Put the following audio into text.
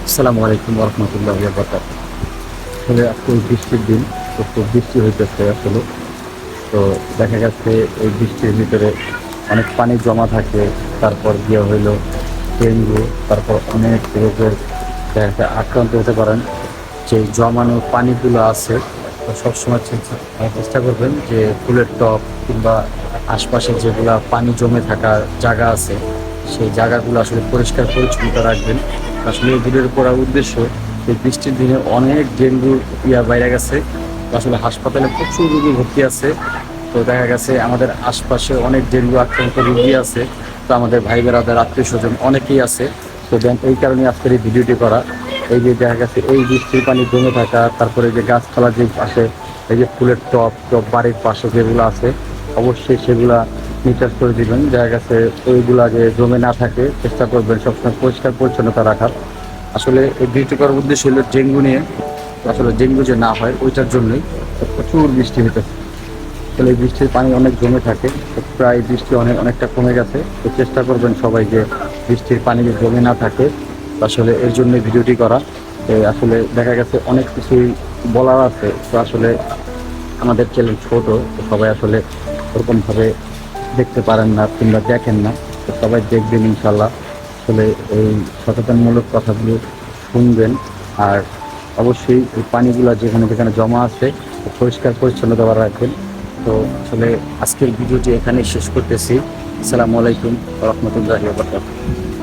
আসসালামু আলাইকুম রহমতুল্লাহ বরকাত। আসলে আজকে বৃষ্টির দিন, তো খুব বৃষ্টি হইতেছে আসলে। তো দেখা যাচ্ছে এই বৃষ্টির ভিতরে অনেক পানি জমা থাকে, তারপর গিয়ে হইলো ডেঙ্গু, তারপর অনেক রোগের দেখা যাচ্ছে আক্রান্ত হতে পারেন। যে জমানো পানিগুলো আছে, তো সবসময় চেষ্টা করবেন যে ফুলের টব কিংবা আশপাশে যেগুলা পানি জমে থাকার জায়গা আছে, সেই জায়গাগুলো আসলে পরিষ্কার পরিচ্ছন্নতা রাখবেন। আসলে এই ভিডিওর করার উদ্দেশ্য, এই বৃষ্টির দিনে অনেক ডেঙ্গুর বাইরে গেছে। তো আসলে হাসপাতালে প্রচুর রোগী ভর্তি আছে। তো দেখা গেছে আমাদের আশপাশে অনেক ডেঙ্গু আক্রান্ত রোগী আছে। তো আমাদের ভাই বেড়াদের আত্মীয় স্বজন অনেকেই আছে। তো দেন এই কারণে আজকের এই ভিডিওটি করা। এই যে দেখা গেছে এই বৃষ্টির পানি জমে থাকা, তারপরে যে গাছপালা যে পাশে এই যে ফুলের টব টব বাড়ির পাশে যেগুলো আছে, অবশ্যই সেগুলা নিকাশ করে দিবেন। দেখা গেছে ওইগুলা যে জমে না থাকে চেষ্টা করবেন সবসময় পরিষ্কার পরিচ্ছন্নতা রাখার। আসলে এই ভিডিওটি করার উদ্দেশ্য হলো ডেঙ্গু নিয়ে। আসলে ডেঙ্গু যে না হয় ওইটার জন্যই প্রচুর বৃষ্টি হইতেছে। আসলে এই বৃষ্টির পানি অনেক জমে থাকে, তো প্রায় বৃষ্টি অনেকটা কমে গেছে। তো চেষ্টা করবেন সবাই যে বৃষ্টির পানি যে জমে না থাকে। তো আসলে এর জন্যই ভিডিওটি করা। আসলে দেখা গেছে অনেক কিছুই বলার আছে। তো আসলে আমাদের চ্যানেল ছোট, তো সবাই আসলে ওরকমভাবে দেখতে পারেন না কিংবা দেখেন না। তো সবাই দেখবেন ইনশাল্লাহ। আসলে এই সচেতনমূলক কথাগুলো শুনবেন। আর অবশ্যই এই পানিগুলো যেখানে যেখানে জমা আছে পরিষ্কার পরিচ্ছন্নতা রাখবেন। তো আসলে আজকের ভিডিওটি এখানেই শেষ করতেছি। আসসালামু আলাইকুম রহমতুল্লাহি ওয়া বারাকাতুহু।